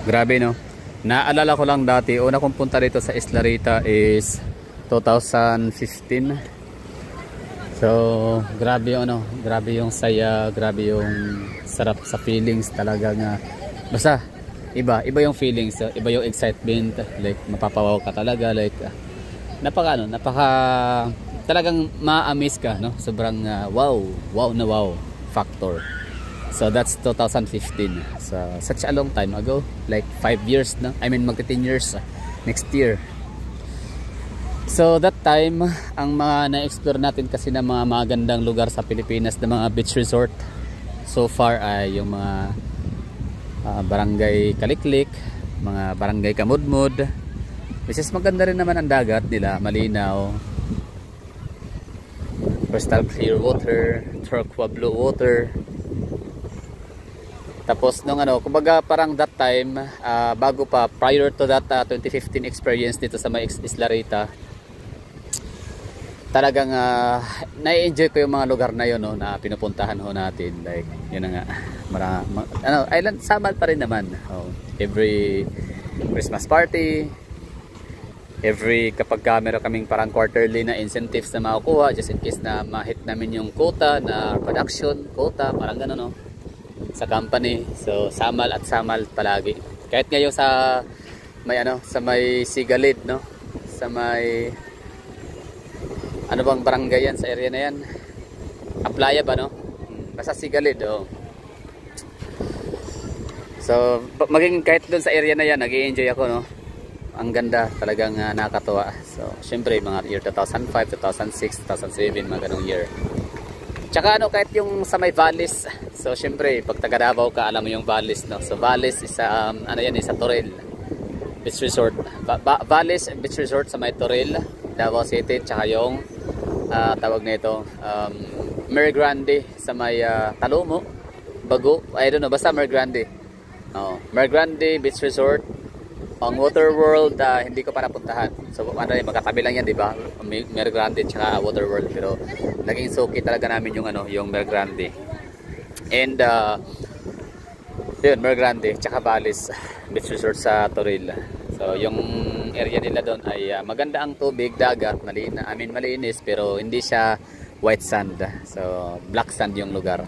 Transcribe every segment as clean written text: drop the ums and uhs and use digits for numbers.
Grabe no. Naalala ko lang dati, una kong punta dito sa Isla Rita is 2015. So, grabe yung ano, grabe yung saya, grabe yung sarap sa feelings talaga nga. Basta iba yung feelings, iba yung excitement, like mapapawaw ka talaga, like napaka talagang ma-amaze ka, no? Sobrang wow factor. So that's 2015. So such a long time ago, like 5 years na. I mean magti 10 years next year. So that time, ang mga na-explore natin kasi na mga magandang lugar sa Pilipinas na mga beach resort so far ay yung mga barangay Kaliklik, mga barangay Kamudmud, which is maganda rin naman ang dagat nila, malinaw, crystal clear water, turquoise blue water. Tapos nung ano, kumbaga parang that time, bago pa, prior to that 2015 experience dito sa may Isla Rita, talagang na-enjoy ko yung mga lugar na yun, no, na pinupuntahan ho natin. Like yun na nga, island Samal pa rin naman. Every Christmas party, every kapag meron kaming parang quarterly na incentives na makukuha just in case na ma-hit namin yung quota na production quota, parang gano'n, no, sa company. So Samal at Samal palagi. Kahit ngayon sa may sa may Sigalid, no, sa may ano bang barangay yan sa area na yan? Aplaya ba, no? Basta Sigalid, oh. So, maging kahit doon sa area na yan, nag-i-enjoy ako, no? Ang ganda, talagang nakakatuwa. So, syempre, mga year 2005, 2006, 2007, mga ganong year. Tsaka kahit yung sa may Vallis. So, syempre, pag taga Davao ka, alam mo yung Vallis, no? So, Vallis is sa, sa Toril Beach Resort. Vallis Beach Resort sa may Toril, Davao City, tsaka yung tawag nito Mer Grande sa may Talomo, Bago, I don't know, basta Mer Grande. Mer Grande Beach Resort. Ang Water World, hindi ko pa napuntahan. So magkatabi lang yan, di ba? Mer Grande tsaka Water World, pero naging suki talaga namin yung yung Mer Grande. And yun, Mer Grande tsaka Vallis Beach Resort sa Toril. So yung area nila doon ay maganda ang tubig, dagat, malinis, pero hindi siya white sand. So black sand yung lugar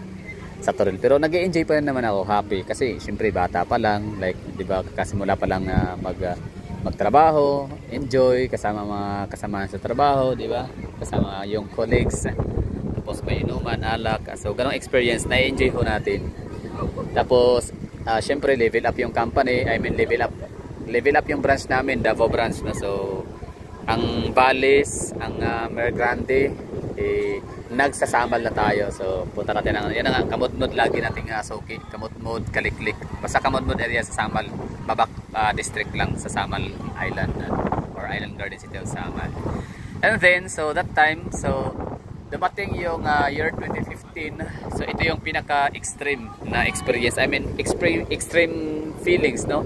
sa Toril. Pero nag-e-enjoy pa rin naman ako, happy kasi syempre bata pa lang, like 'di ba, kasimula pa lang na magtrabaho, enjoy kasama mga kasamahan sa trabaho, 'di ba? Kasama yung colleagues. Tapos may inuman, alak. So ganong experience na-enjoy ho natin. Tapos syempre level up yung company, level up yung branch namin, Davao branch na. So ang Vallis, ang Mer Grande, nagsasamal na tayo. So punta natin yan ang Kamudmud, lagi nating suki. Kamudmud, Kaliklik, basta Kamudmud area sa Samal, Babak district lang sa Samal Island or Island Garden City of Samal. And then so that time, so dumating yung year 2015. So ito yung pinaka-extreme na experience. Extreme feelings, no?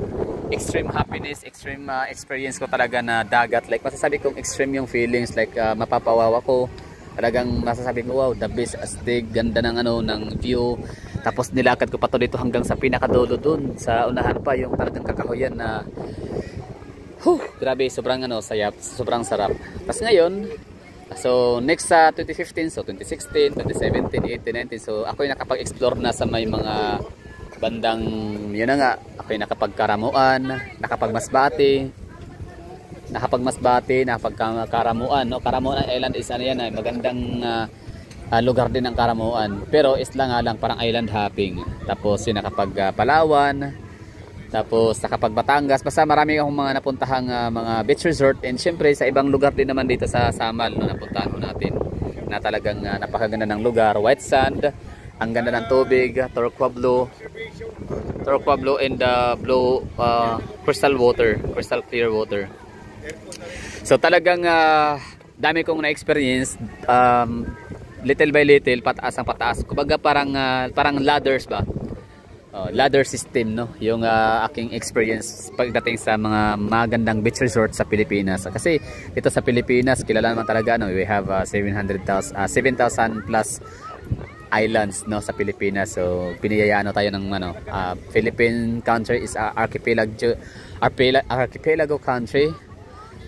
Extreme happiness, extreme experience ko talaga na dagat. Like masasabi kong extreme yung feelings, like mapapawawa ko. Talagang masasabi ko, wow, the best astig, ganda ng ng view. Tapos nilakad ko pa to dito hanggang sa pinakadulo dun. Sa unahan pa yung talagang kakahuyan na grabe, sobrang sayap, sobrang sarap. Tapos ngayon, so next sa 2015, so 2016, 2017, 18, 19, so ako yung nakapag-explore na sa may mga bandang, yun na nga, ako yung nakapagkaramuan, nakapagkaramuan, no? Karamuan Island is magandang lugar din ng Karamuan, pero isla nga lang, parang island hopping. Tapos yung nakapagpalawan, tapos nakapagbatangas, basta marami akong mga napuntahang mga beach resort. And syempre sa ibang lugar din naman dito sa Samal, no, napuntahan ko natin na talagang napakaganda ng lugar, white sand, ang ganda ng tubig, turquoise blue and blue crystal clear water. So talagang dami kong na-experience, little by little, pataas. Kumbaga parang ladders ba? Ladder system, no? Yung aking experience pagdating sa mga magandang beach resort sa Pilipinas. Kasi dito sa Pilipinas, kilala naman talaga, no? We have 7,000 plus islands, no, sa Pilipinas. So piniyayaan tayo ng ano, Philippine country is a archipelago country.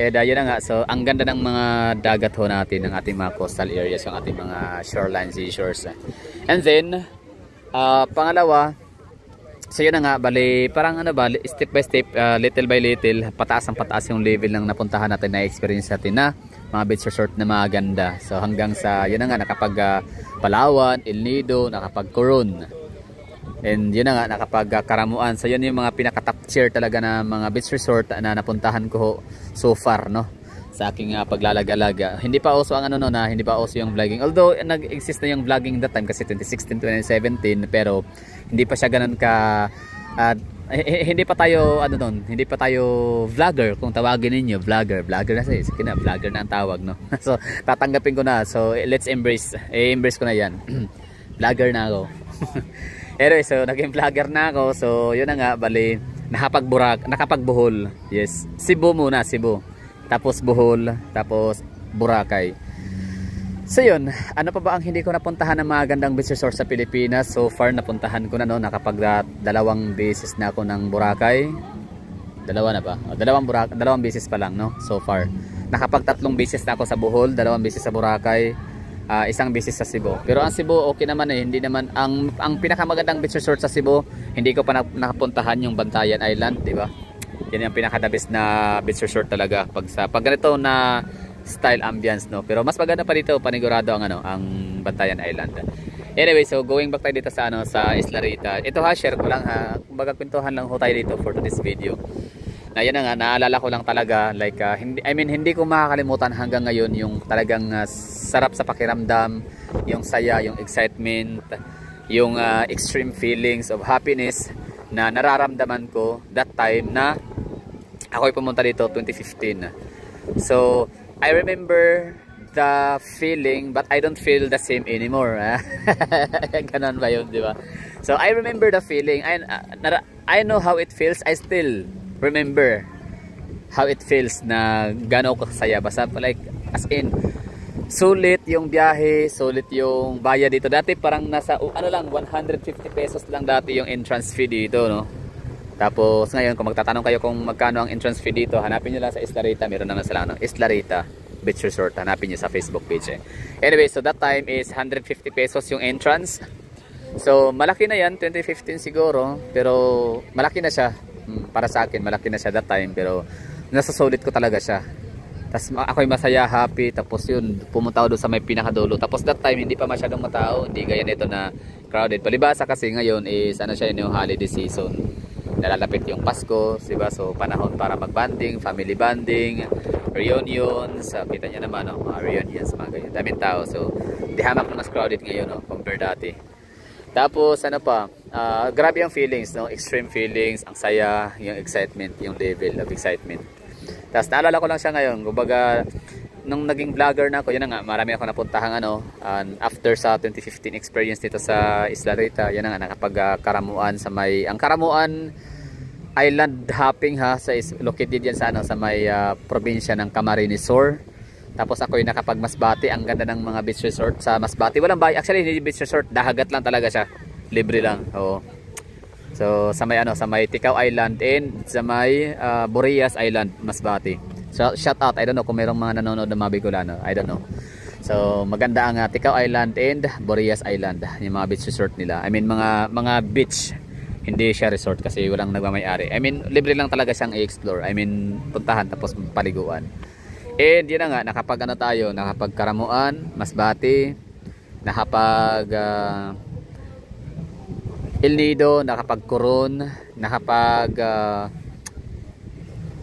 Yun na nga, so ang ganda ng mga dagat ho natin, ng ating mga coastal areas, yung ating mga shoreline, seashores. And then pangalawa, so yun na nga, bali parang ano ba, step by step, little by little, pataas yung level ng napuntahan natin, na experience natin na mga beach resort na maganda. So hanggang sa yun na nga, nakapag Palawan, El Nido, nakapag Coron, and yun na nga, nakapag Karamuan. So yun yung mga pinaka top tier talaga na mga beach resort na napuntahan ko so far, no, sa aking paglalag-alaga. Hindi pa uso ang ano, no, na hindi pa uso yung vlogging, although nag-exist na yung vlogging that time kasi 2016, 2017, pero hindi pa siya ganun ka hindi pa tayo ano nun, hindi pa tayo vlogger, kung tawagin niyo vlogger na, sige na, vlogger na ang tawag, no. So tatanggapin ko na, so let's embrace ko na yan. Vlogger na ako. Anyway, so naging vlogger na ako. So yun na nga, bali nakapag Bohol, yes, Cebu muna, Cebu, tapos Bohol, tapos Boracay. So yun, ano pa ba ang hindi ko napuntahan ng mga gandang beach resort sa Pilipinas? So far napuntahan ko na, no, nakapag 2 beses na ako ng Boracay. Dalawa na ba? Dalawang beses pa lang, no, so far. Nakapag 3 beses na ako sa Bohol, 2 beses sa Boracay, 1 beses sa Cebu. Pero ang Cebu okay naman, hindi naman ang pinakamagandang beach resort sa Cebu, hindi ko pa nakapuntahan yung Bantayan Island, di ba? Yan yung pinaka-the best na beach resort talaga pag ganito na style ambience, no. Pero mas maganda pa dito, panigurado ang ano, ang Bantayan Island. Anyway, so going back tayo dito sa ano, sa Isla Rita. Ito share ko lang kumbaga kwentuhan lang ho tayo dito for this video. Na yan na nga, naalala ko lang talaga, like hindi ko makakalimutan hanggang ngayon yung talagang sarap sa pakiramdam, yung saya, yung excitement, yung extreme feelings of happiness na nararamdaman ko that time na ako'y pumunta dito 2015. So I remember the feeling, but I don't feel the same anymore. Ganon ba yun, di ba? So I remember the feeling. I know how it feels. I still remember how it feels na gano'n ko kasaya. Basta like, as in, sulit yung biyahe, sulit yung bayad dito. Dati parang nasa, ano lang, 150 pesos lang dati yung entrance fee dito, no? Tapos ngayon, kung magtatanong kayo kung magkano ang entrance fee dito, hanapin nyo lang sa Isla Rita. Meron naman sila, no? Isla Rita Beach Resort. Hanapin nyo sa Facebook page. Anyway, so that time is 150 pesos yung entrance. So malaki na yan, 2015 siguro. Pero malaki na siya. Para sa akin, malaki na siya that time. Pero nasasulit ko talaga siya. Tapos ako'y masaya, happy. Tapos yun, pumunta ako doon sa may pinakadulo. Tapos that time, hindi pa masyadong matao. Hindi gaya nito na crowded. Palibasa kasi ngayon is ano siya, yung holiday season. Nalalapit yung Pasko, diba? So panahon para mag-banding, family banding, reunions. Kita nyo naman, no? Mga reunions, mga ganyan. Daming tao. So di hamak na mas crowded ngayon, no? Compare dati. Tapos ano pa, grabe yung feelings, no? Extreme feelings, ang saya, yung excitement, yung level of excitement. Tapos naalala ko lang siya ngayon, kumbaga nung naging vlogger na ako, yun na nga, marami ako napuntahang ano, after sa 2015 experience dito sa Isla Rita, yun na nga, nakapag Karamuan sa may, ang Karamuan Island hopping located yan sa ano, sa may probinsya ng Camarines Sur. Tapos ako'y nakapag Masbate, ang ganda ng mga beach resort sa Masbate. Walang bahay, actually hindi beach resort, dahagat lang talaga siya. Libre lang. Oo. So sa may ano, sa may Tikaw Island and sa may Boreas Island, Masbate. So shout out, I don't know kung mayroong mga nanonood ng mga Bicolano, I don't know. So maganda ang Tikaw Island and Boreas Island, yung mga beach resort nila. I mean mga beach, hindi siya resort kasi walang nagmamay-ari. I mean libre lang talaga siyang i-explore. I mean puntahan tapos paliguan. And yun na nga, nakapag ano tayo, nakapag Karamuan, Masbate, nakapag El Nido, nakapag Coron, nakapag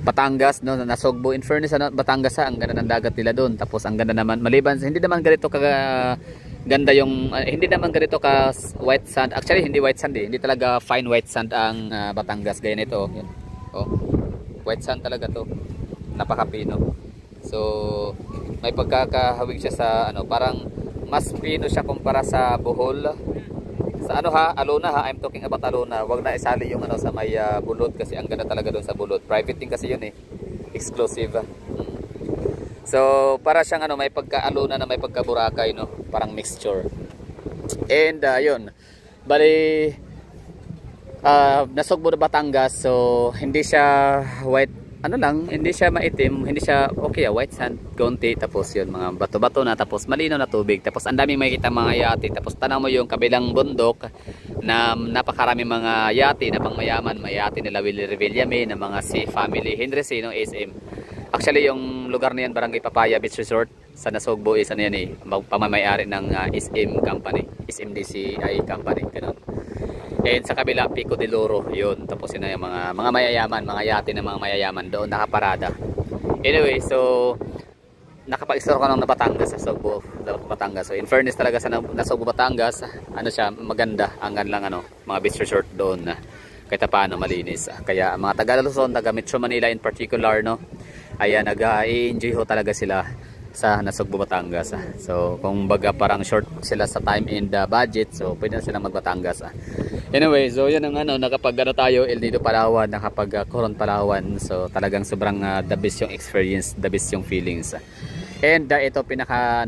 Batangas, no, Nasugbo. In fairness, Batangas ang ganda ng dagat nila doon. Tapos ang ganda naman, maliban hindi naman ganito ka ganda yung hindi naman ganito ka white sand. Actually hindi white sand hindi talaga fine white sand ang Batangas gaya nito. Yan. Oh. White sand talaga to. Napakapino. So may pagkakahawig siya sa ano, parang mas pino siya kumpara sa Bohol. Sa ano Alona I'm talking about Alona. Wag na isali yung ano sa may Bulod kasi ang ganda talaga doon sa Bulod. Private din kasi yun exclusive. So para siyang ano, may pagka Alona na may pagka Boracay, no? Parang mixture. And yun, bali Nasugbo na Batangas, so hindi siya white, ano lang, hindi siya maitim, hindi siya okay, white sand konti, tapos yun mga bato-bato na, tapos malinaw na tubig, tapos ang daming makikita mga yate, tapos tanaw mo yung kabilang bundok na napakarami mga yate na pangmayaman, may yate nila Willie Revillame, na mga C family, Henry C, no, SM. Actually yung lugar na yan, Barangay Papaya Beach Resort sa Nasugbo is ano yan eh, pamamayari ng SM company, SMDCI company, ganun. And sa kabila, Pico de Loro, yun. Tapos yun na yung mga mayayaman, mga yate ng mga mayayaman doon nakaparada. Anyway, so nakapag-explore ko ng Batangas sa Nasugbo, Batangas. So in fairness talaga sa Nasugbo, Batangas, ano siya, maganda. Hanggang lang ano, mga beach resort doon na kahit paano malinis. Kaya mga taga Luzon, taga Metro Manila in particular, no, ay nag-i-enjoy ho talaga sila sa Nasugbo, Batangas. So kung baga parang short sila sa time and budget, so pwede na silang mag-Batangas. Anyway, so yun ang ano, nakapag ano tayo, El Nido Palawan, nakapag Coron Palawan. So talagang sobrang the best yung experience, the best yung feelings. And ito pinaka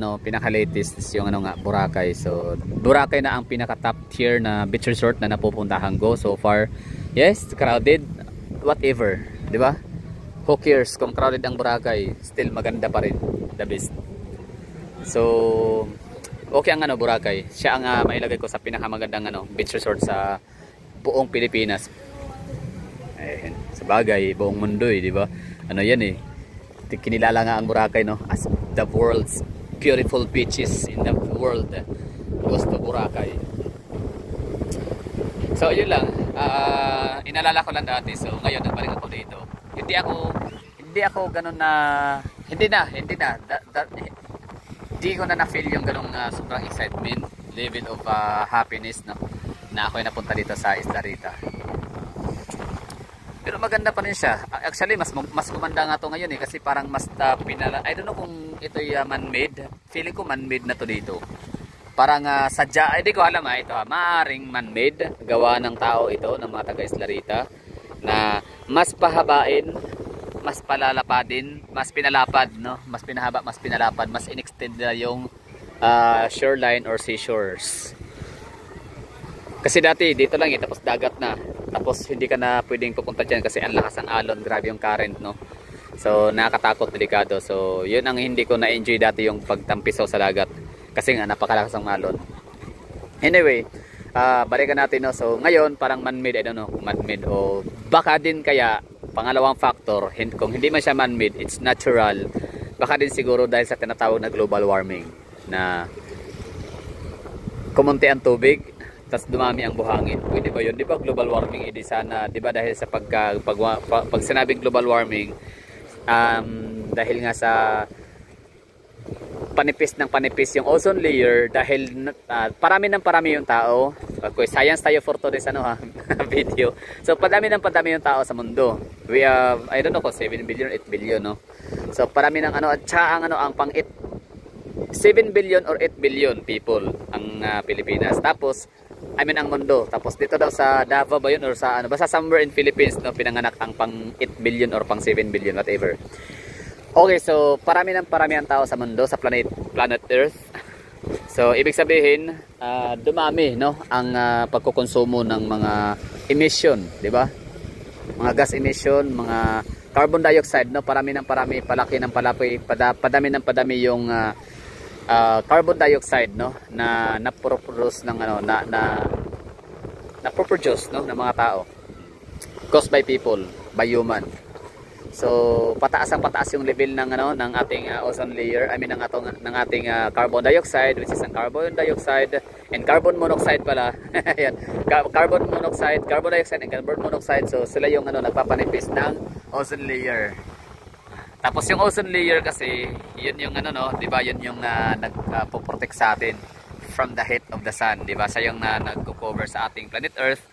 latest is yung ano nga, Boracay. So Boracay na ang pinaka top tier na beach resort na napupuntahan ko so far. Yes, crowded, whatever, 'di ba? Who cares kung crowded ang Boracay, still maganda pa rin, the best. So okay ang ano, Boracay. Siya ang mailagay ko sa pinakamagandang ano, beach resort sa buong Pilipinas. Eh, sa bagay, buong mundo, di ba? Ano 'yan eh. Kinilala nga ang Boracay, no, as the world's beautiful beaches in the world. Goes to Boracay. So, yun lang. Inalala ko lang dati. So, ngayon nagbalik ako dito. Hindi ako ganun na hindi na di ko na na-feel yung ganung sobrang excitement, level of happiness, no, na ako ay napunta dito sa Isla Rita. Pero maganda pa rin siya. Actually mas gumanda nga to ngayon eh, kasi parang mas I don't know kung ito'y man-made. Feeling ko man-made na to dito. Parang sadya, hindi ko alam ito maaring man-made, gawa ng tao ito, ng mga taga Isla Rita, na mas pahabain, mas palalapadin, mas pinalapad, no? Mas pinahaba, mas pinalapad, mas inextend na yung shoreline or seashores. Kasi dati dito lang eh, tapos dagat na. Tapos hindi ka na pwedeng pupunta diyan kasi ang lakas ng alon, grabe yung current, no? So nakakatakot, delikado. So yun ang hindi ko na-enjoy dati, yung pagtampisaw sa dagat. Kasi nga napakalakas ng alon. Anyway, balikan natin, no. So ngayon parang man-made, I don't know, man-made o baka din kaya pangalawang factor, kung hindi man siya man-made, it's natural. Baka din siguro dahil sa tinatawag na global warming, na kumunti ang tubig, tapos dumami ang buhangin. Pwede ba yun? Di ba global warming, edi sana, di ba dahil sa pag sinabing global warming, dahil nga sa panipis ng panipis yung ozone layer, dahil parami yung tao. Okay, science tayo for today's video. So padami yung tao sa mundo. We have, I don't know kung 7 billion, 8 billion, no. So parami ng at saka ang pang 7 billion or 8 billion people ang Pilipinas. Tapos ang mundo. Tapos dito daw sa Davao ba yun, or sa basta somewhere in Philippines, no, pinanganak ang pang 8 billion or pang 7 billion, whatever. Okay, so parami ang tao sa mundo, sa planet Earth. So ibig sabihin, dumami, no, ang pagkukonsumo ng mga emission, di ba? Mga gas emission, mga carbon dioxide, no, parami, padami yung carbon dioxide, no, na naproproduce ng naproproduce, no, ng mga tao, caused by people, by human. So pataas yung level ng ng ating ozone layer, ng ating carbon dioxide, which is ang carbon dioxide and carbon monoxide pala. Ayan, carbon dioxide and carbon monoxide. So sila yung nagpapanipis ng ozone layer. Tapos yung ozone layer kasi, yun yung di ba, yun yung nagpo-protect sa atin from the heat of the sun, di ba? Sa yung nagko-cover sa ating planet Earth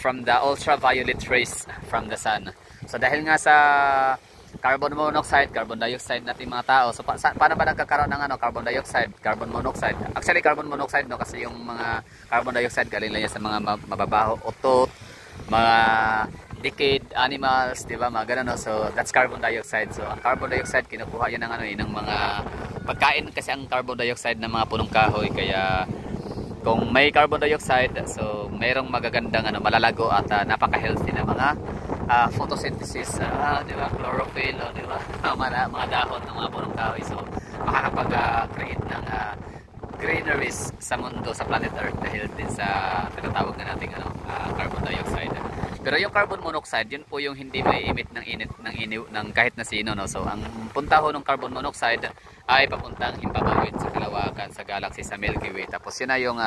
from the ultraviolet rays from the sun. So dahil nga sa carbon monoxide, carbon dioxide natin mga tao, so paano ba nagkakaroon ng carbon dioxide, carbon monoxide? Actually carbon monoxide, no, kasi yung mga carbon dioxide galing lang yan sa mga mababaho, utot, mga decayed animals, di ba, mga ganun, no? So that's carbon dioxide. So ang carbon dioxide kinukuha yan ng ng mga pagkain, kasi ang carbon dioxide ng mga punong kahoy, kaya Kung may carbon dioxide, so mayroong magagandang malalago at napaka-healthy na mga photosynthesis, di ba? Chlorophyll, di ba? Mga dahon ng mga punong kahoy. So makakapag-create ng greeneries sa mundo, sa planet Earth dahil din sa tinatawag na nating carbon dioxide. Pero yung carbon monoxide, yun po yung hindi may emit ng kahit na sino, no? So ang punta ho ng carbon monoxide ay papuntang himpapawid sa kalawakan, sa galaxy, sa Milky Way. Tapos yun na yung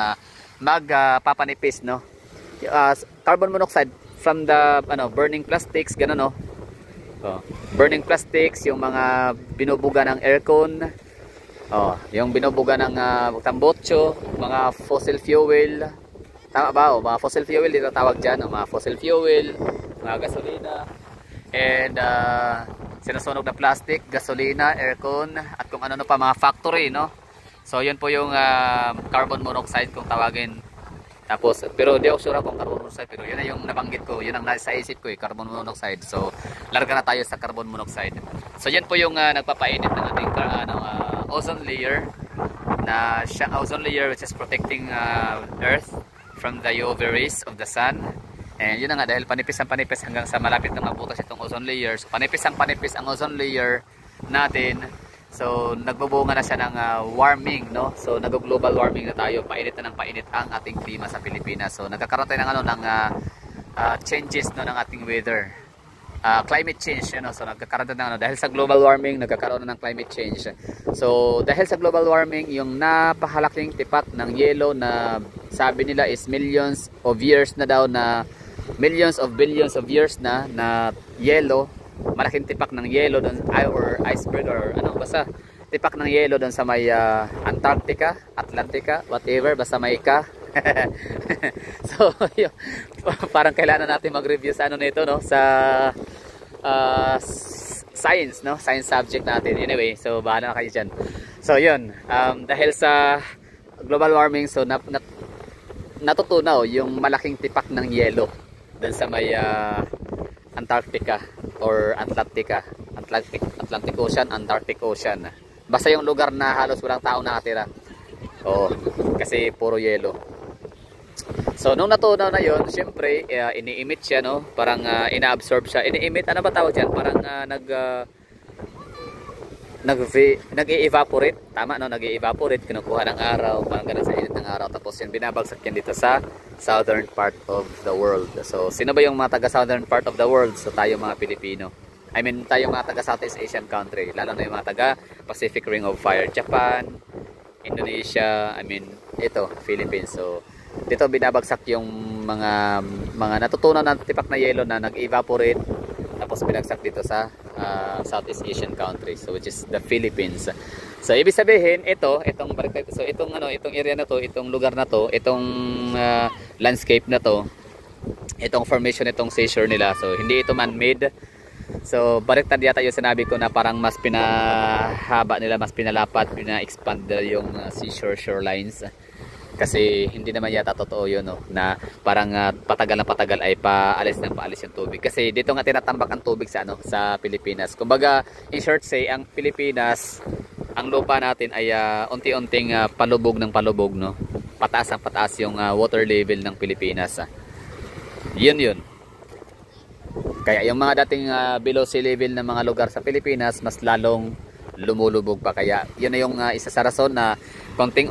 magpapanipis, no? Carbon monoxide from the burning plastics, gano'n, no? So, burning plastics, yung mga binubuga ng aircon, yung binubuga ng tambotso, mga fossil fuel. Tama ba? Mga fossil fuel dito tawag dyan. Mga fossil fuel, mga gasolina, and sinusunog na plastic, gasolina, aircon, at kung ano pa, mga factory, no? So yun po yung carbon monoxide kung tawagin. Tapos, pero di ako sure kung carbon monoxide, pero yun na yung nabanggit ko, yun ang nasa isip ko, carbon monoxide. So larga na tayo sa carbon monoxide. So yan po yung nagpapainit ng ating ozone layer, na siyang ozone layer which is protecting Earth from the UV rays of the sun. And yun na nga, dahil panipis ang panipis hanggang sa malapit na mabutas itong ozone layer. So panipis ang ozone layer natin. So nagbubunga na siya ng warming, no? So nag-global warming na tayo, painit na ng painit ang ating klima sa Pilipinas. So nagkakaroon tayo ng changes, no, ng ating weather. Climate change, so nagkakaroon na dahil sa global warming, nagkakaroon na ng climate change. So dahil sa global warming, yung napakalaking tipak ng yelo na sabi nila is millions of years na daw, na millions of billions of years na yelo, malaking tipak ng yelo doon, or iceberg, or basta tipak ng yelo doon sa may Antarctica, Atlantica, whatever, basta may ka. So parang kailangan natin mag-review sa nito, no, sa science, no, science subject natin. Anyway, so bahala na kayo dyan. So yun, dahil sa global warming, so natutunaw yung malaking tipak ng yelo dun sa may Antarctica or Atlantic Ocean, Antarctic Ocean. Basta yung lugar na halos walang tao nakatira. Kasi puro yelo. So nung natunaw na yon, syempre ini-emit siya, no? Parang ina-absorb siya. Ini-emit, ano ba tawag diyan? Parang nag-evaporate. Tama, no? Nag-evaporate, kinukuha ng araw, parang ganun sa init ng araw. Tapos yun, binabagsak yan dito sa southern part of the world. So sino ba yung mga taga southern part of the world? So tayo mga Pilipino. I mean, tayo mga taga Southeast Asian country. Lalo na yung mga taga Pacific Ring of Fire. Japan, Indonesia, I mean, ito, Philippines. So dito binabagsak yung mga natutunaw na tipak na yelo na nag-evaporate, tapos binagsak dito sa Southeast Asian countries, so which is the Philippines. So ibig sabihin, itong area na to, itong lugar na to, itong landscape na to, itong formation, itong seashore nila, so hindi ito man-made. So baliktad yata yung sinabi ko na parang mas pinahaba nila, mas pinalapat, pina-expand yung seashore shorelines. Kasi hindi naman yata totoo yun, no, na parang patagal na patagal ay paalis yung tubig. Kasi dito nga tinatambak ang tubig sa Pilipinas. Kumbaga, in short say, ang Pilipinas, ang lupa natin ay unti-unting palubog ng palubog, no. Pataas ang pataas yung water level ng Pilipinas. Yun. Kaya yung mga dating below sea level na mga lugar sa Pilipinas, mas lalong lumulubog pa. Kaya yun na yung isa sa rason na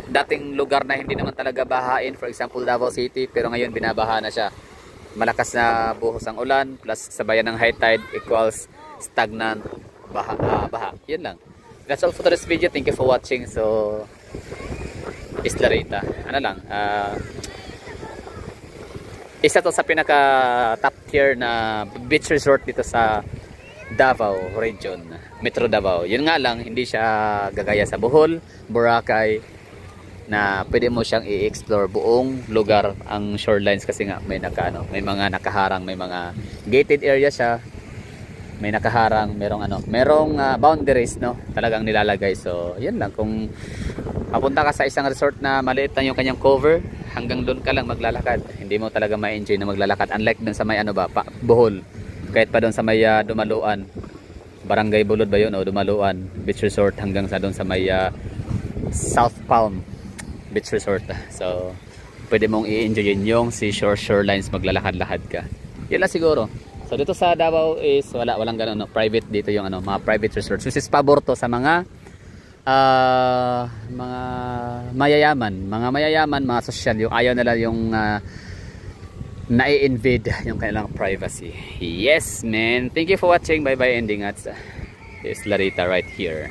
dating lugar na hindi naman talaga bahain, for example Davao City, pero ngayon binabaha na siya. Malakas na buhos ang ulan plus sabayan ng high tide equals stagnant baha. Yun lang. That's all for this video. Thank you for watching. So Isla Rita, isa to sa pinaka top tier na beach resort dito sa Davao region, Metro Davao. Yun nga lang, hindi siya gagaya sa Bohol, Boracay, na pwede mo siyang i-explore buong lugar ang shorelines, kasi nga may mga nakaharang, may mga gated area siya, may nakaharang, merong boundaries, no, talagang nilalagay. So yun lang, kung papunta ka sa isang resort na maliit lang yung kanyang cover, hanggang doon ka lang maglalakad, hindi mo talaga ma-enjoy na maglalakad, unlike doon sa may Bohol, kahit pa doon sa may Dumaluan, Barangay Bulod ba yun, o Dumaluan Beach Resort, hanggang sa doon sa may South Palm Beach Resort. So pwede mong i-enjoyin yung seashore shorelines, maglalakad-lakad ka. Yan lang siguro. So dito sa Davao is walang ganun, no? Private dito yung ano, mga private resorts. Which is pabor to sa mga mayayaman, mga social, yung ayaw nila yung nai-invade yung kanilang privacy. Yes, man. Thank you for watching. Bye-bye, ending at is Larita right here.